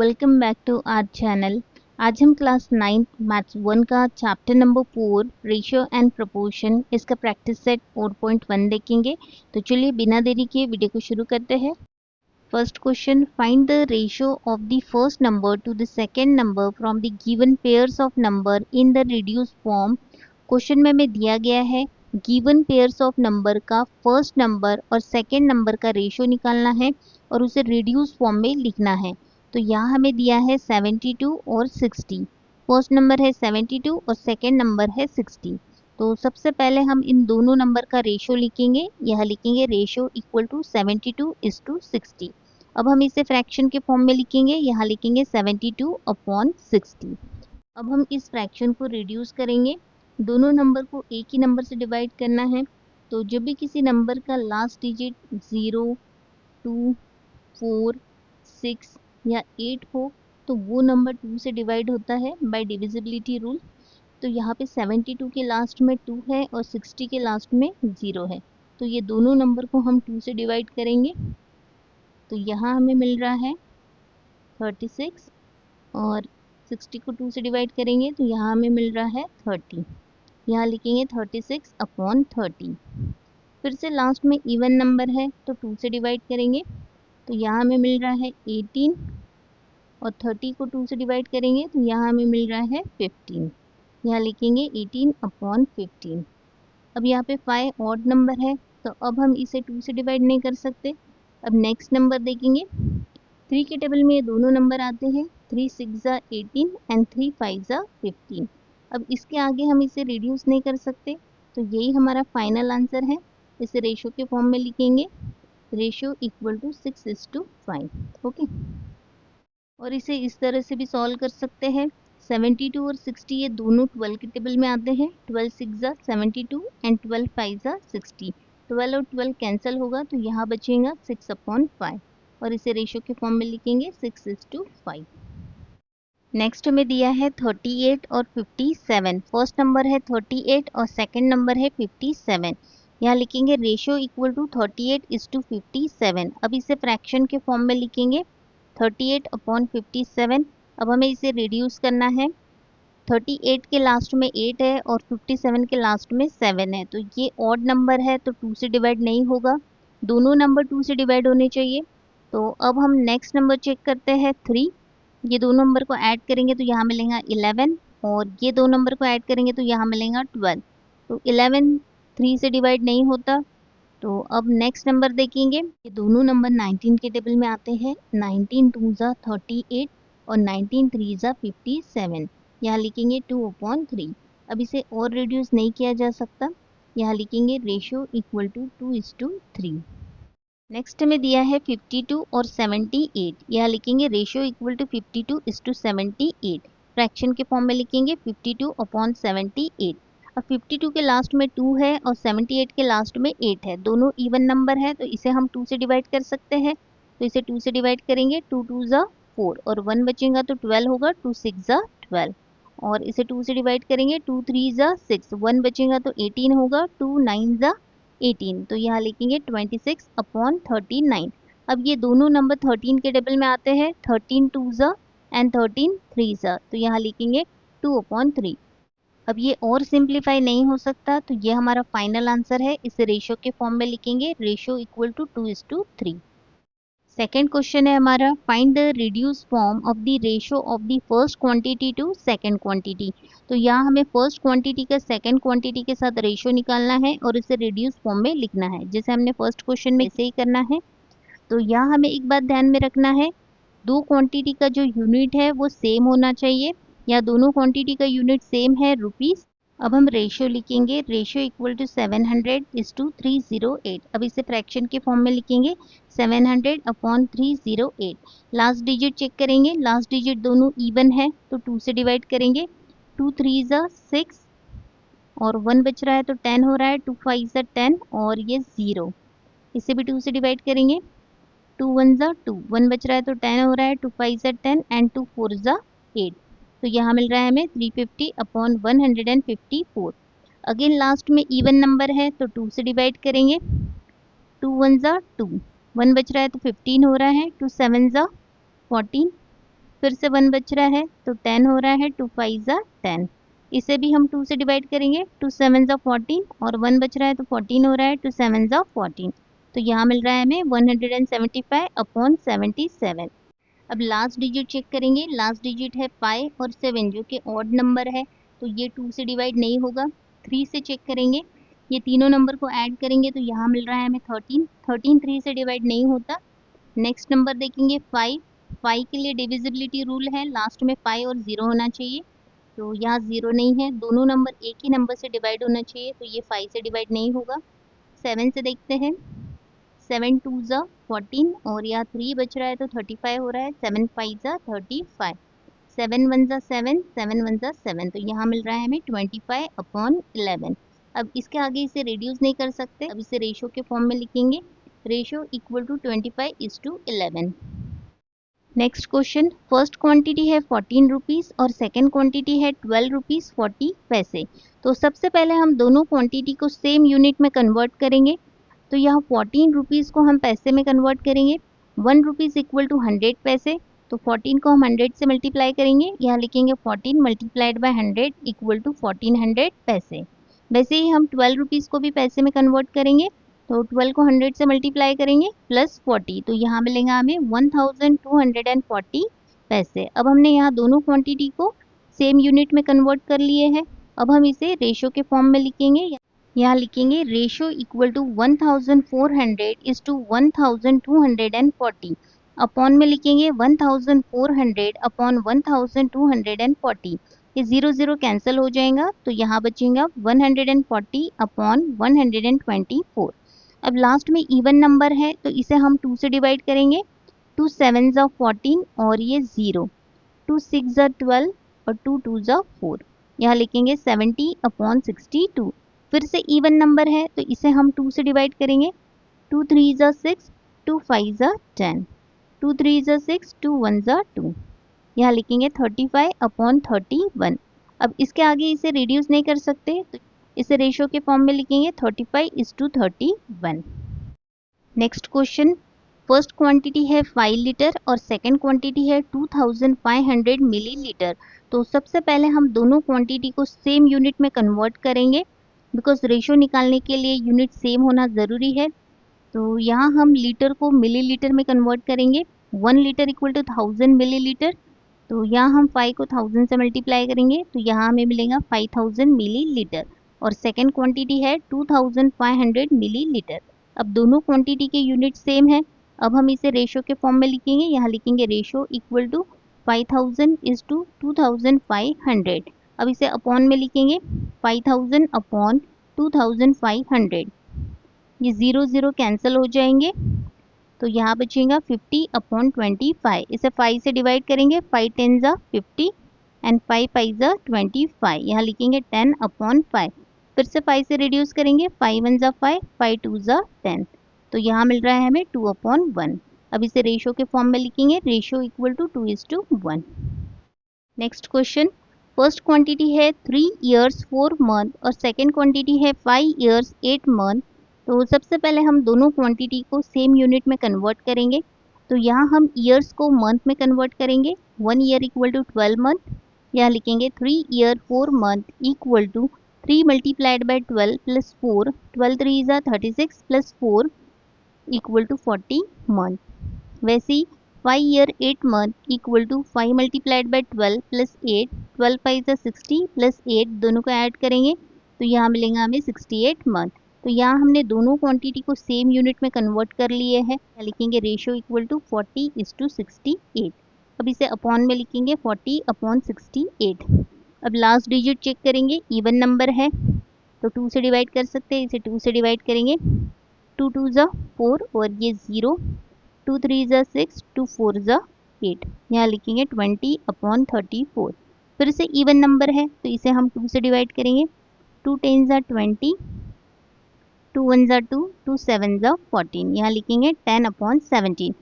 Welcome back to our channel. आज हम class 9 maths 1 का chapter number 4 ratio and proportion इसका प्रैक्टिस सेट 4.1 देखेंगे। तो चलिए बिना देरी के वीडियो को शुरू करते हैं। First question, find the ratio of the first number two the second number from the given pairs of number in the reduced form. Question में हमें दिया गया है गिवन पेयर्स ऑफ नंबर का फर्स्ट नंबर और सेकंड नंबर का ratio निकालना है और उसे रिड्यूस फॉर्म में लिखना है। तो यहाँ हमें दिया है 72 और 60। फर्स्ट नंबर है 72 और सेकंड नंबर है 60। तो सबसे पहले हम इन दोनों नंबर का रेशियो लिखेंगे। यहाँ लिखेंगे रेशियो इक्वल टू 72:60। अब हम इसे फ्रैक्शन के फॉर्म में लिखेंगे। यहाँ लिखेंगे 72/60। अब हम इस फ्रैक्शन को रिड्यूस करेंगे। दोनों नंबर को एक ही नंबर से डिवाइड करना है। तो जब भी किसी नंबर का लास्ट डिजिट 0, 2, 4, 6 या 8 हो तो वो नंबर 2 से डिवाइड होता है बाय डिविजिबिलिटी रूल। तो यहाँ पे 72 के लास्ट में 2 है और 60 के लास्ट में 0 है। तो ये दोनों नंबर को हम 2 से डिवाइड करेंगे। तो यहाँ हमें मिल रहा है 36 और 60 को 2 से डिवाइड करेंगे तो यहाँ हमें मिल रहा है 30। यहाँ लिखेंगे 36/30। फिर से लास्ट में इवन नंबर है तो 2 से डिवाइड करेंगे। तो यहाँ हमें मिल रहा है 18 और 30 को 2 से डिवाइड करेंगे तो यहाँ हमें मिल रहा है 15। यहाँ लिखेंगे 18/15। अब यहाँ पे 5 ऑड नंबर है तो अब हम इसे 2 से डिवाइड नहीं कर सकते। अब नेक्स्ट नंबर देखेंगे। 3 के टेबल में ये दोनों नंबर आते हैं, 3 6 18 एंड 3 5 15। अब इसके आगे हम इसे रिड्यूस नहीं कर सकते तो यही हमारा फाइनल आंसर है। इसे रेशियो के फॉर्म में लिखेंगे, रेशियो इक्वल टू 6:5। ओके, और इसे इस तरह से भी सॉल्व कर सकते हैं। 72 और 60 ये दोनों 12 के टेबल में आते हैं। 12 6 72 एंड 12 5 60। 12 और 12 कैंसिल होगा तो यहाँ बचेगा 6/5 और इसे रेशियो के फॉर्म में लिखेंगे 6:5। नेक्स्ट हमें दिया है 38 और 57। फर्स्ट नंबर है 38 और सेकंड नंबर है 57। यहाँ लिखेंगे रेशियो इक्वल टू 38:57। अब इसे फ्रैक्शन के फॉर्म में लिखेंगे 38/57। अब हमें इसे रिड्यूस करना है। 38 के लास्ट में 8 है और 57 के लास्ट में 7 है। तो ये ऑड नंबर है तो 2 से डिवाइड नहीं होगा। दोनों नंबर 2 से डिवाइड होने चाहिए। तो अब हम नेक्स्ट नंबर चेक करते हैं 3। ये दोनों नंबर को ऐड करेंगे तो यहाँ मिलेगा 11 और ये दो नंबर को ऐड करेंगे तो यहाँ मिलेगा 12। तो 11 3 से डिवाइड नहीं होता। तो अब नेक्स्ट नंबर देखेंगे। ये दोनों नंबर 19 के टेबल में आते हैं। 19 2 38 और 19 3 57। यहाँ लिखेंगे 2/3। अब इसे और रिड्यूस नहीं किया जा सकता। यहाँ लिखेंगे रेशियो इक्वल टू 2:3। नेक्स्ट हमें दिया है 52 और 78। यहाँ लिखेंगे रेशियो इक्वल टू 52:78। फ्रैक्शन के फॉर्म में लिखेंगे 52/78। अब 52 के लास्ट में 2 है और 78 के लास्ट में 8 है। दोनों इवन नंबर है तो इसे हम 2 से डिवाइड कर सकते हैं। तो इसे 2 से डिवाइड करेंगे। 2 2 4 और 1 बचेगा तो 12 होगा। 2 6 12 और इसे 2 से डिवाइड करेंगे। 2 3 6 1 बचेगा तो 18 होगा। 2 9 18। तो यहाँ लिखेंगे 26/39। अब ये दोनों नंबर 13 के टेबल में आते हैं। 13 2 एंड 13 3 तो यहाँ लिखेंगे 2/3। अब ये और सिंप्लीफाई नहीं हो सकता तो ये हमारा फाइनल आंसर है। इसे रेशियो के फॉर्म में लिखेंगे, ratio equal to 2:3। Second question है हमारा, find the reduce form of the ratio of the first quantity to second quantity. तो यहाँ हमें फर्स्ट क्वांटिटी का सेकंड क्वांटिटी के साथ रेशियो निकालना है और इसे रिड्यूस फॉर्म में लिखना है, जैसे हमने फर्स्ट क्वेश्चन में ऐसे ही करना है। तो यहाँ हमें एक बात ध्यान में रखना है, दो क्वांटिटी का जो यूनिट है वो सेम होना चाहिए। या दोनों क्वांटिटी का यूनिट सेम है रुपीस। अब हम रेशियो लिखेंगे, रेशियो इक्वल टू 700:308। अब इसे फ्रैक्शन के फॉर्म में लिखेंगे 700/308। लास्ट डिजिट चेक करेंगे, लास्ट डिजिट दोनों इवन है तो 2 से डिवाइड करेंगे। 2 3 6 और 1 बच रहा है तो 10 हो रहा है। 2 5 10 और ये 0, इसे भी 2 से डिवाइड करेंगे। 2 1 2, 1 बच रहा है तो 10 हो रहा है। 2 5 10 एंड 2 4 8। तो यहाँ मिल रहा है हमें 350/154। अगेन लास्ट में इवन नंबर है तो 2 से डिवाइड करेंगे। 2 1 2, 1 बच रहा है तो 15 हो रहा है। 2 7 14 फिर से 1 बच रहा है तो 10 हो रहा है, 2 5 ज़ा 10। इसे भी हम 2 से डिवाइड करेंगे, 2 7 ज़ा 14 और 1 बच रहा है तो 14 हो रहा है, 2 7 ज़ा 14। तो यहाँ मिल रहा है हमें 175 अपॉन 77। अब लास्ट डिजिट चेक करेंगे, लास्ट डिजिट है 5 और 7 जो कि ऑड नंबर है, तो ये 2 से डिवाइड नहीं होगा। 3 से चेक करेंगे, ये तीनों नंबर को ऐड करेंगे तो यहाँ मिल रहा है हमें 13। 13 3 से डिवाइड नहीं होता। नेक्स्ट नंबर देखेंगे 5। 5 के लिए डिविजिबिलिटी रूल है, लास्ट में 5 और 0 होना चाहिए, तो यहाँ 0 नहीं है। दोनों नंबर एक ही नंबर से डिवाइड होना चाहिए, तो ये 5 से डिवाइड नहीं होगा। 7 से देखते हैं, 7 2 ज़ा 14 और यहाँ 3 बच रहा है तो 35 हो रहा है, 7 5 ज़ा 35, 7 1 ज़ा 7, 7 1 ज़ा 7, तो यहाँ मिल रहा है हमें 25 अपॉन 11। अब इसके आगे इसे रिड्यूस नहीं कर सकते, अब इसे रेशो के फॉर्म में लिखेंगे, ratio equal to 25:11। Next question, first quantity है 14 रुपीज़ और सेकेंड क्वांटिटी है 12 रुपीज़ 40 पैसे। तो सबसे पहले हम दोनों क्वांटिटी को सेम यूनिट में कन्वर्ट करेंगे। तो यहाँ 14 रुपीज़ को हम पैसे में कन्वर्ट करेंगे, 1 रुपीज़ इक्वल टू 100 पैसे, तो 14 को हम 100 से मल्टीप्लाई करेंगे, यहाँ लिखेंगे 14 मल्टीप्लाइड बाय 100 इक्वल टू 1400 पैसे। वैसे ही हम 12 रुपीज़ को भी पैसे में कन्वर्ट करेंगे, तो 12 को 100 से मल्टीप्लाई करेंगे प्लस 40, तो यहाँ मिलेगा हमें 1240 पैसे। अब हमने यहाँ दोनों क्वांटिटी को सेम यूनिट में कन्वर्ट कर लिए हैं। अब हम इसे रेशो के फॉर्म में लिखेंगे, यहाँ लिखेंगे ratio equal to 1400 is to 1240, upon में लिखेंगे 1400 अपॉन 1240। ये 0 0 कैंसिल हो जाएगा, तो यहाँ बचेगा 140 अपॉन 124। अब लास्ट में इवन नंबर है तो इसे हम 2 से डिवाइड करेंगे, 2 7 ज़ा 14 और ये 0, 2 6 ज़ा 12 और 2 2 ज़ा 4, यहाँ लिखेंगे 70 अपॉन 62। फिर से इवन नंबर है तो इसे हम 2 से डिवाइड करेंगे, 2 3 ज़ा 6, 2 5 ज़ा 10, 2 3 ज़ा 6, 2 1 ज़ा 2, यहाँ लिखेंगे 35 अपॉन 31। अब इसके आगे इसे रिड्यूस नहीं कर सकते, तो इसे रेशो के फॉर्म में लिखेंगे 35:31। नेक्स्ट क्वेश्चन, फर्स्ट क्वांटिटी है 5 लीटर और सेकंड क्वांटिटी है 2500 मिलीलीटर। तो सबसे पहले हम दोनों क्वांटिटी को सेम यूनिट में कन्वर्ट करेंगे, बिकॉज रेशो निकालने के लिए यूनिट सेम होना ज़रूरी है। तो यहाँ हम लीटर को मिलीलीटर में कन्वर्ट करेंगे, 1 लीटर इक्वल टू 1000 मिलीलीटर, तो यहाँ हम 5 को 1000 से मल्टीप्लाई करेंगे, तो यहाँ हमें मिलेगा 5000 मिलीलीटर। और सेकेंड क्वांटिटी है 2500 मिलीलीटर। अब दोनों क्वांटिटी के यूनिट सेम है, अब हम इसे रेशो के फॉर्म में लिखेंगे, यहाँ लिखेंगे ratio equal to 5000 is to 2500। अब इसे अपॉन में लिखेंगे, 5000 अपॉन 2500, ये 0 0 कैंसिल हो जाएंगे, तो यहाँ बचेगा 50 अपॉन 25। इसे 5 से डिवाइड करेंगे, 5 10 ज़ा 50 एंड 5 5 ज़ा 25, यहाँ लिखेंगे 10 अपॉन 5। फिर से 5 से रिड्यूस करेंगे, 5 1 ज़ा 5, 5 2 ज़ा 10, तो यहाँ मिल रहा है हमें 2 अपॉन 1। अब इसे रेशो के फॉर्म में लिखेंगे, ratio equal to 2:1। Next question, first quantity है 3 ईयर्स 4 मंथ और सेकेंड क्वांटिटी है 5 ईयर्स 8 मंथ। तो सबसे पहले हम दोनों क्वांटिटी को सेम यूनिट में कन्वर्ट करेंगे, तो यहाँ हम ईयर्स को मंथ में कन्वर्ट करेंगे, 1 ईयर इक्वल टू 12 मंथ, यहाँ लिखेंगे 3 year 4 month equal to 3 multiplied by 12 plus 4, 12 3 ज़ा 36 प्लस 4 इक्वल टू 40 मंथ। वैसे ही 5 year 8 month equal to 5 multiplied by 12 plus 8, 12 5 ज़ा 60 प्लस 8, दोनों को ऐड करेंगे तो यहाँ मिलेगा हमें 68 मंथ। तो यहाँ हमने दोनों क्वांटिटी को सेम यूनिट में कन्वर्ट कर लिए हैं, लिखेंगे रेशो इक्वल टू 40:68। अब इसे अपॉन में लिखेंगे 40 अपॉन 68। अब लास्ट डिजिट चेक करेंगे, इवन नंबर है तो 2 से डिवाइड कर सकते हैं, इसे 2 से डिवाइड करेंगे, 2 2 ज़ा 4 और ये 0, 2 3 ज़ा 6, 2 4 ज़ा 8, यहाँ लिखेंगे 20 अपॉन 34। फिर से इवन नंबर है तो इसे हम 2 से डिवाइड करेंगे, 2 10 ज़ा 20, 2 1 ज़ा 2, 2 7 ज़ा 14, यहाँ लिखेंगे 10 अपॉन 17।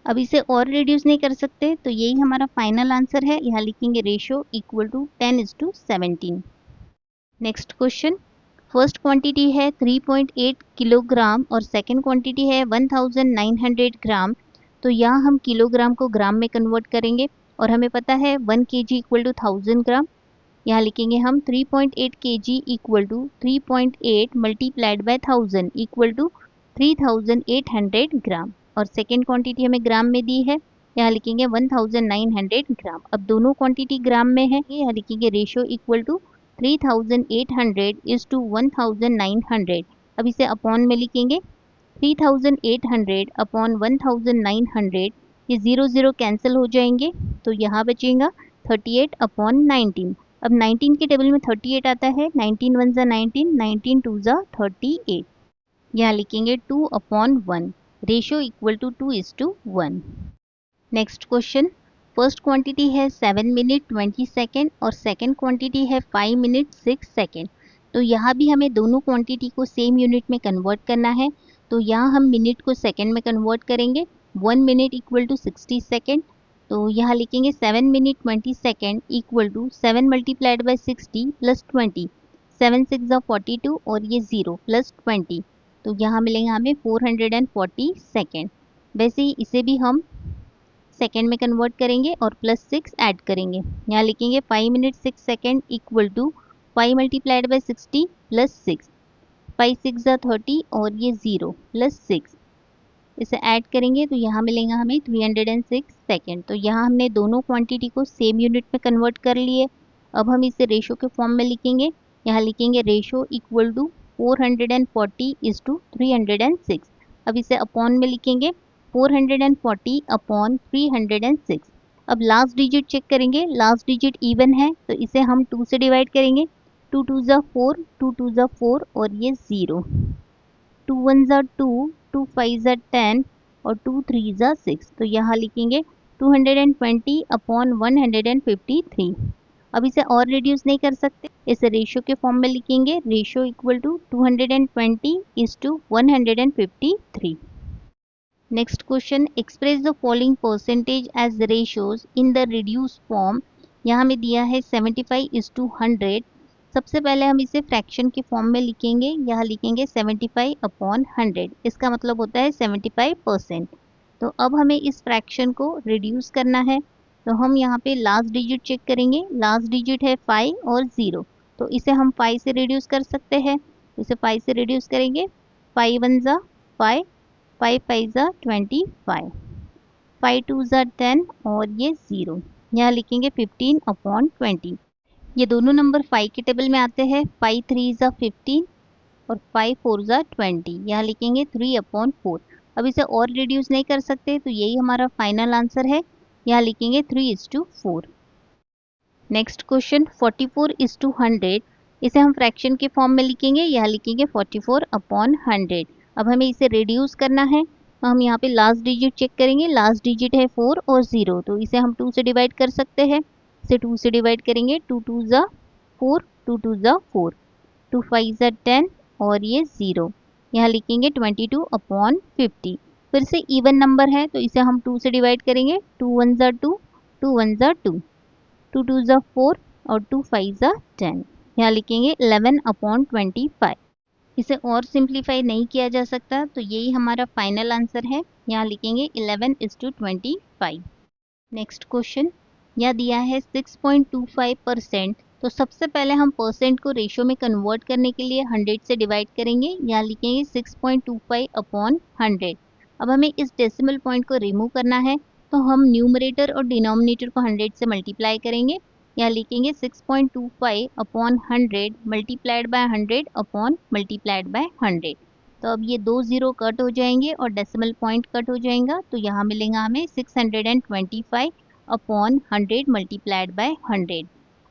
अब इसे और रिड्यूस नहीं कर सकते, तो यही हमारा फाइनल आंसर है, यहाँ लिखेंगे ratio equal to 10:17। Next question, first quantity है 3.8 किलोग्राम और सेकंड क्वांटिटी है 1900 ग्राम। तो यहाँ हम किलोग्राम को ग्राम में कन्वर्ट करेंगे, और हमें पता है 1 kg इक्वल टू 1000 ग्राम। यहाँ लिखेंगे हम 3.8 kg equal to 3.8 multiplied by 1000 equal to 3800 gram. और सेकेंड क्वांटिटी हमें ग्राम में दी है, यहाँ लिखेंगे 1900 ग्राम। अब दोनों क्वांटिटी ग्राम में है, यहाँ लिखेंगे ratio equal to 3800 is to 1900। अब इसे अपॉन में लिखेंगे 3800 अपॉन 1900, ये 0 कैंसिल हो जाएंगे, तो यहाँ बचेगा 38 अपॉन 19। अब 19 के टेबल में 38 आता है, 19 वन ज़ा 19, 19 टू ज़ा 38। यहाँ लिखेंगे 2 upon 1, ratio equal to 2:1। Next question, first quantity है 7 मिनट 20 सेकेंड और सेकेंड क्वांटिटी है 5 मिनट 6 सेकेंड। तो यहाँ भी हमें दोनों क्वांटिटी को सेम यूनिट में कन्वर्ट करना है। तो यहाँ हम मिनट को सेकेंड में कन्वर्ट करेंगे। 1 मिनट इक्वल टू 60 सेकेंड। तो यहाँ लिखेंगे 7 minute 20 second equal to 7 multiplied by 60 plus 20, 7 6 42 और ये 0 प्लस 20, तो यहाँ मिलेंगे हमें 440 सेकेंड। वैसे ही इसे भी हम सेकेंड में कन्वर्ट करेंगे और प्लस 6 ऐड करेंगे। यहाँ लिखेंगे 5 minute 6 second equal to 5 multiplied by 60 plus 6, 5 6 30 और ये 0 प्लस 6, इसे ऐड करेंगे तो यहाँ मिलेगा हमें 306 सेकेंड। तो यहाँ हमने दोनों क्वांटिटी को सेम यूनिट में कन्वर्ट कर लिए। अब हम इसे रेशो के फॉर्म में लिखेंगे। यहाँ लिखेंगे ratio equal to 440 is to 306। अब इसे अपॉन में लिखेंगे 440 अपॉन 306। अब लास्ट डिजिट चेक करेंगे, लास्ट डिजिट इवन है तो इसे हम 2 से डिवाइड करेंगे। 2 2 ज़ा 4, 2 2 ज़ा 4 और ये 0, 2 1 ज़ा 2, 2 5 ज़ा 10 और 2 3 ज़ा 6। तो यहाँ लिखेंगे 220 अपॉन 153। अब इसे और रिड्यूस नहीं कर सकते, इसे रेशियो के फॉर्म में लिखेंगे। Ratio equal to 220 is to 153। Next question, express the following percentage as ratios in the reduce form. यहाँ हमें दिया है 75 इज टू 100। सबसे पहले हम इसे फ्रैक्शन के फॉर्म में लिखेंगे। यहाँ लिखेंगे 75 अपॉन 100, इसका मतलब होता है 75%। तो अब हमें इस फ्रैक्शन को रिड्यूस करना है, तो हम यहाँ पे लास्ट डिजिट चेक करेंगे। लास्ट डिजिट है 5 और 0, तो इसे हम 5 से रिड्यूस कर सकते हैं। इसे 5 से रिड्यूस करेंगे, 5 1 ज़ा 5, 5 5 ज़ा 25, 5 2 ज़ा 10 और ये 0। यहाँ लिखेंगे 15 अपॉन 20। ये दोनों नंबर 5 के टेबल में आते हैं। 5 3 ज़ा 15 और 5 4 ज़ा 20। यहाँ लिखेंगे 3 अपॉन 4। अब इसे और रिड्यूस नहीं कर सकते, तो यही हमारा फाइनल आंसर है। यहाँ लिखेंगे 3:4। Next question, 44 is to 100। इसे हम फ्रैक्शन के फॉर्म में लिखेंगे। यहाँ लिखेंगे 44 अपॉन 100। अब हमें इसे रिड्यूस करना है, तो हम यहाँ पे लास्ट डिजिट चेक करेंगे। लास्ट डिजिट है 4 और 0, तो इसे हम 2 से डिवाइड कर सकते हैं। इसे 2 से डिवाइड करेंगे, 2 2 ज़ा 4, 2 2 ज़ा 4, 2 5 ज़ा 10 और ये 0। यहाँ लिखेंगे 22 अपॉन 50। फिर से इवन नंबर है तो इसे हम 2 से डिवाइड करेंगे। 2 1 ज़ा 2, 2 1 ज़ा 2, 2 2 ज़ा 4 और 2 5 ज़ा 10। यहाँ लिखेंगे 11 अपॉन 25। इसे और सिंप्लीफाई नहीं किया जा सकता, तो यही हमारा फाइनल आंसर है। यहाँ लिखेंगे 11 इज टू 25। नेक्स्ट क्वेश्चन, यह दिया है 6.25%। तो सबसे पहले हम परसेंट को रेशो में कन्वर्ट करने के लिए 100 से डिवाइड करेंगे। यहाँ लिखेंगे 6.25 अपॉन 100। अब हमें इस डेसिमल पॉइंट को रिमूव करना है, तो हम न्यूमरेटर और डिनोमिनेटर को 100 से मल्टीप्लाई करेंगे। यहाँ लिखेंगे 6.25 upon 100 multiplied by 100 upon multiplied by 100। तो अब ये 2 0 कट हो जाएंगे और डेसिमल पॉइंट कट हो जाएगा, तो यहाँ मिलेगा हमें 625 अपॉन 100 मल्टीप्लाइड बाय 100।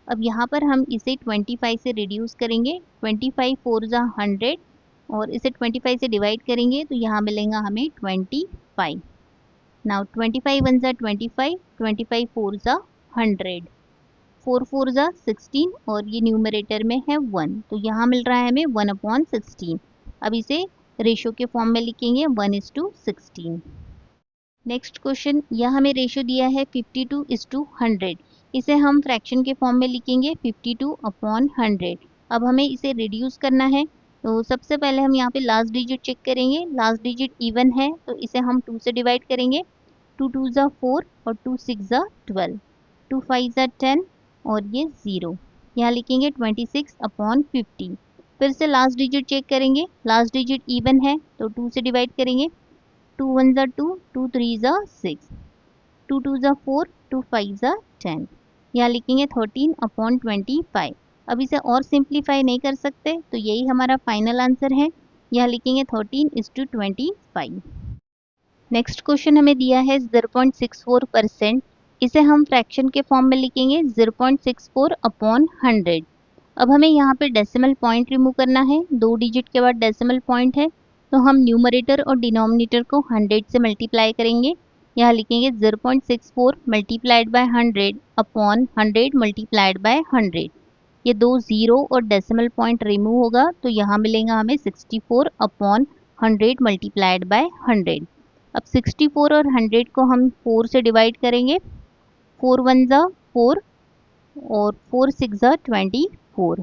अब यहाँ पर हम इसे 25 से रिड्यूस करेंगे। 25 4 ज़ा 100 और इसे 25 से डिवाइड करेंगे, तो यहाँ मिलेगा हमें 25। नाउ 25 1 ज़ा 25, 25 4 ज़ा 100, 4 4 ज़ा 16 और ये न्यूमरेटर में है 1, तो यहाँ मिल रहा है हमें 1 अपॉन 16। अब इसे रेशो के फॉर्म में लिखेंगे 1 इज टू 16। नेक्स्ट क्वेश्चन, यह हमें रेशो दिया है 52 इज टू 100। इसे हम फ्रैक्शन के फॉर्म में लिखेंगे 52 अपॉन 100। अब हमें इसे रिड्यूस करना है, तो सबसे पहले हम यहाँ पे लास्ट डिजिट चेक करेंगे। लास्ट डिजिट इवन है तो इसे हम 2 से डिवाइड करेंगे। 2 2 ज़ा 4 और 2 6 ज़ा 12, 2 5 ज़ा 10 और ये 0। यहाँ लिखेंगे 26/50। फिर से लास्ट डिजिट चेक करेंगे, लास्ट डिजिट इवन है तो 2 से डिवाइड करेंगे। 2 1 ज़ा 2, 2 3 ज़ा 6, 2 2 ज़ा 4, 2 5 ज़ा 10। यहाँ लिखेंगे 13/25। अब इसे और सिंप्लीफाई नहीं कर सकते तो यही हमारा फाइनल आंसर है। यहाँ लिखेंगे 13:25। नेक्स्ट क्वेश्चन हमें दिया है 0.64%। इसे हम फ्रैक्शन के फॉर्म में लिखेंगे 0.64/100। अब हमें यहाँ पे डेसिमल पॉइंट रिमूव करना है, 2 डिजिट के बाद डेसिमल पॉइंट है तो हम न्यूमरेटर और डिनोमिनेटर को 100 से मल्टीप्लाई करेंगे। यहाँ लिखेंगे 0.64 मल्टीप्लाइड बाय 100/100 मल्टीप्लाइड बाय 100। ये 2 ज़ीरो और डेसिमल पॉइंट रिमूव होगा तो यहाँ मिलेगा हमें 64/100 मल्टीप्लाइड बाय 100। अब 64 और 100 को हम 4 से डिवाइड करेंगे। 4 1 ज़ा 4 और 4 6 ज़ा 24,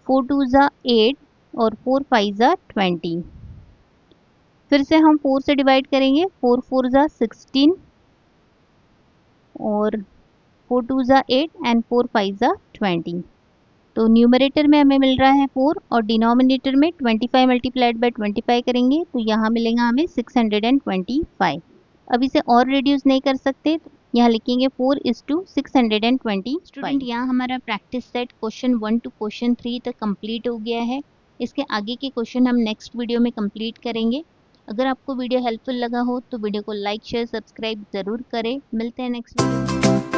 4 2 ज़ा 8 और 4 5 ज़ा 20। फिर से हम 4 से डिवाइड करेंगे। 4 4 ज़ा 16 और 4 2 ज़ा 8 एंड 4 5 ज़ा 20। तो न्यूमरेटर में हमें मिल रहा है 4 और डिनोमिनेटर में 25 मल्टीप्लाइड बाय 25 करेंगे तो यहाँ मिलेगा हमें 625। अब इसे और रिड्यूस नहीं कर सकते तो यहाँ लिखेंगे 4:620। स्टूडेंट, यहाँ हमारा practice set question 1 to question 3 तक कंप्लीट हो गया है। इसके आगे के क्वेश्चन हम नेक्स्ट वीडियो में कंप्लीट करेंगे। अगर आपको वीडियो हेल्पफुल लगा हो तो वीडियो को लाइक शेयर सब्सक्राइब ज़रूर करें। मिलते हैं नेक्स्ट वीडियो में।